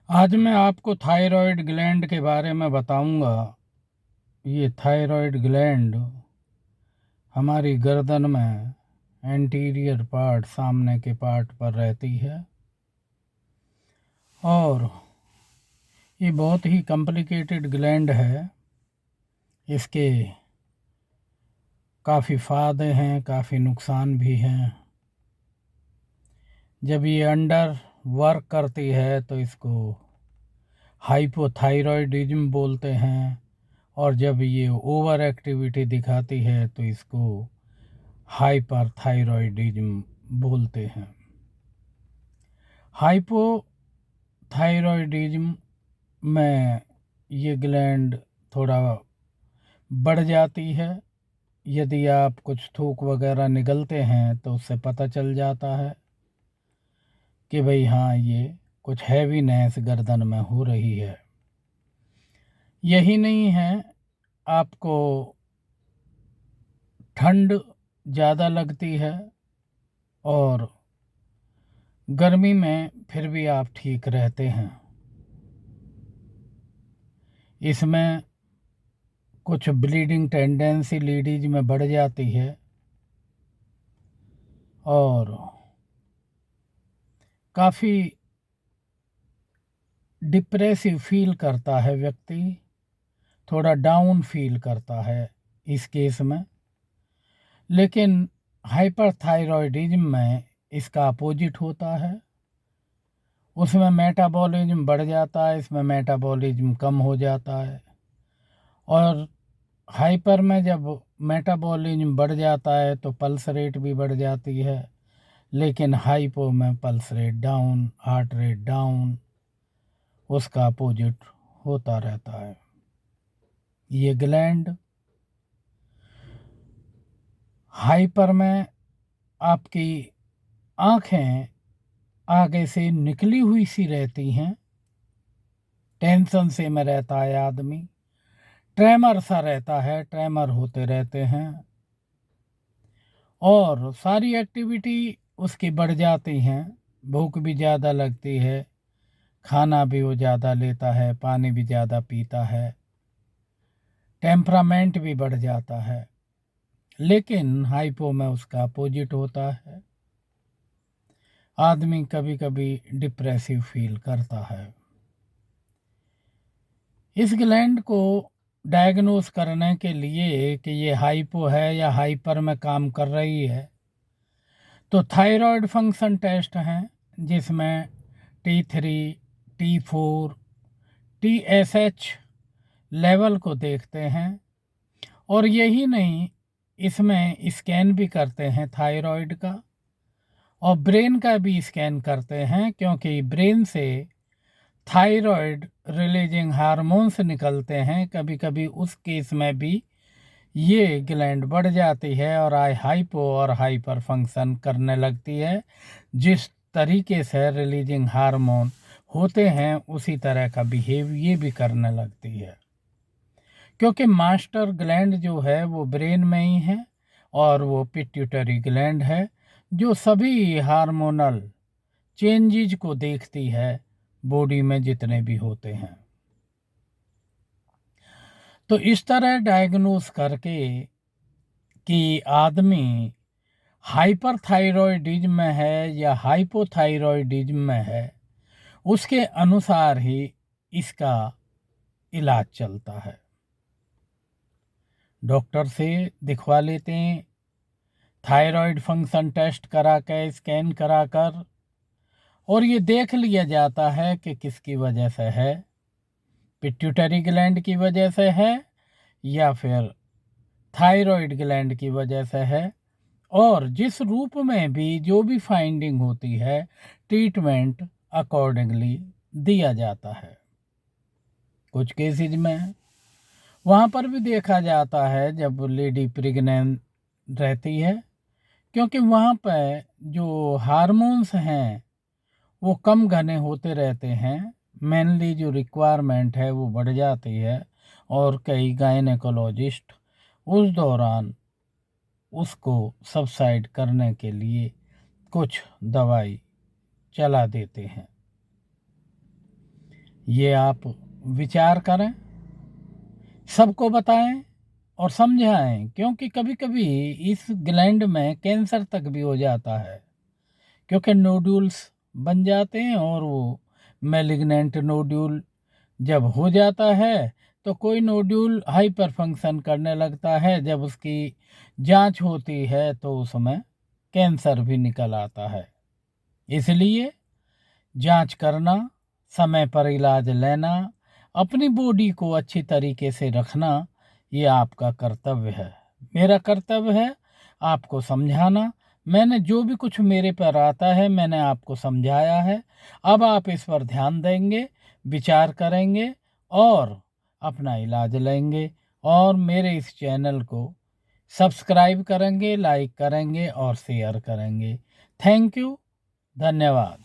आज मैं आपको थायराइड ग्लैंड के बारे में बताऊंगा। ये थायराइड ग्लैंड हमारी गर्दन में एंटीरियर पार्ट, सामने के पार्ट पर रहती है और ये बहुत ही कॉम्प्लिकेटेड ग्लैंड है। इसके काफ़ी फ़ायदे हैं, काफ़ी नुकसान भी हैं। जब ये अंडर वर्क करती है तो इसको हाइपोथायरॉयडिज्म बोलते हैं, और जब ये ओवर एक्टिविटी दिखाती है तो इसको हाइपरथायरॉयडिज्म बोलते हैं। हाइपोथायरॉयडिज्म में ये ग्लैंड थोड़ा बढ़ जाती है। यदि आप कुछ थूक वगैरह निगलते हैं तो उससे पता चल जाता है कि भाई हाँ, ये कुछ हैवीनेस गर्दन में हो रही है। यही नहीं है, आपको ठंड ज़्यादा लगती है और गर्मी में फिर भी आप ठीक रहते हैं। इसमें कुछ ब्लीडिंग टेंडेंसी लेडीज में बढ़ जाती है और काफ़ी डिप्रेसिव फील करता है व्यक्ति, थोड़ा डाउन फील करता है इस केस में। लेकिन हाइपरथायरॉयडिज्म में इसका अपोजिट होता है। उसमें मेटाबॉलिज्म बढ़ जाता है, इसमें मेटाबॉलिज्म कम हो जाता है। और हाइपर में जब मेटाबॉलिज्म बढ़ जाता है तो पल्स रेट भी बढ़ जाती है, लेकिन हाइपो में pulse rate down, heart rate down, उसका अपोजिट होता रहता है। ये ग्लैंड हाइपर में आपकी आँखें आगे से निकली हुई सी रहती हैं, टेंशन से में रहता है आदमी, ट्रेमर सा रहता है, ट्रेमर होते रहते हैं और सारी एक्टिविटी उसकी बढ़ जाती हैं। भूख भी ज़्यादा लगती है, खाना भी वो ज़्यादा लेता है, पानी भी ज़्यादा पीता है, टेम्परामेंट भी बढ़ जाता है। लेकिन हाइपो में उसका अपोजिट होता है, आदमी कभी कभी डिप्रेसिव फील करता है। इस ग्लैंड को डायग्नोस करने के लिए कि ये हाइपो है या हाइपर में काम कर रही है, तो थायराइड फंक्शन टेस्ट हैं, जिसमें T3, T4, TSH लेवल को देखते हैं। और यही नहीं, इसमें स्कैन भी करते हैं थायराइड का, और ब्रेन का भी स्कैन करते हैं, क्योंकि ब्रेन से थायराइड रिलीजिंग हार्मोन्स निकलते हैं। कभी कभी उस केस में भी ये ग्लैंड बढ़ जाती है और हाइपो और हाइपर फंक्शन करने लगती है। जिस तरीके से रिलीजिंग हार्मोन होते हैं उसी तरह का बिहेव ये भी करने लगती है, क्योंकि मास्टर ग्लैंड जो है वो ब्रेन में ही है और वो पिट्यूटरी ग्लैंड है, जो सभी हार्मोनल चेंजेज को देखती है बॉडी में जितने भी होते हैं। तो इस तरह डायग्नोस करके कि आदमी हाइपरथायरॉयडिज्म में है या हाइपोथायरॉयडिज्म में है, उसके अनुसार ही इसका इलाज चलता है। डॉक्टर से दिखवा लेते हैं, थायराइड फंक्शन टेस्ट करा के, स्कैन करा कर, और ये देख लिया जाता है कि किसकी वजह से है, पिट्यूटरी ग्लैंड की वजह से है या फिर थायराइड ग्लैंड की वजह से है। और जिस रूप में भी जो भी फाइंडिंग होती है, ट्रीटमेंट अकॉर्डिंगली दिया जाता है। कुछ केसेज में वहाँ पर भी देखा जाता है जब लेडी प्रेग्नेंट रहती है, क्योंकि वहाँ पर जो हार्मोन्स हैं वो कम घने होते रहते हैं, मेनली जो रिक्वायरमेंट है वो बढ़ जाती है, और कई गायनेकोलॉजिस्ट उस दौरान उसको सबसाइड करने के लिए कुछ दवाई चला देते हैं। ये आप विचार करें, सबको बताएं और समझाएं, क्योंकि कभी कभी इस ग्लैंड में कैंसर तक भी हो जाता है, क्योंकि नोड्यूल्स बन जाते हैं और वो मैलिग्नेंट नोड्यूल जब हो जाता है तो कोई नोड्यूल हाइपर फंक्शन करने लगता है, जब उसकी जांच होती है तो उसमें कैंसर भी निकल आता है। इसलिए जांच करना, समय पर इलाज लेना, अपनी बॉडी को अच्छी तरीके से रखना, ये आपका कर्तव्य है। मेरा कर्तव्य है आपको समझाना। मैंने जो भी कुछ मेरे पर आता है मैंने आपको समझाया है। अब आप इस पर ध्यान देंगे, विचार करेंगे और अपना इलाज लेंगे, और मेरे इस चैनल को सब्सक्राइब करेंगे, लाइक करेंगे और शेयर करेंगे। थैंक यू, धन्यवाद।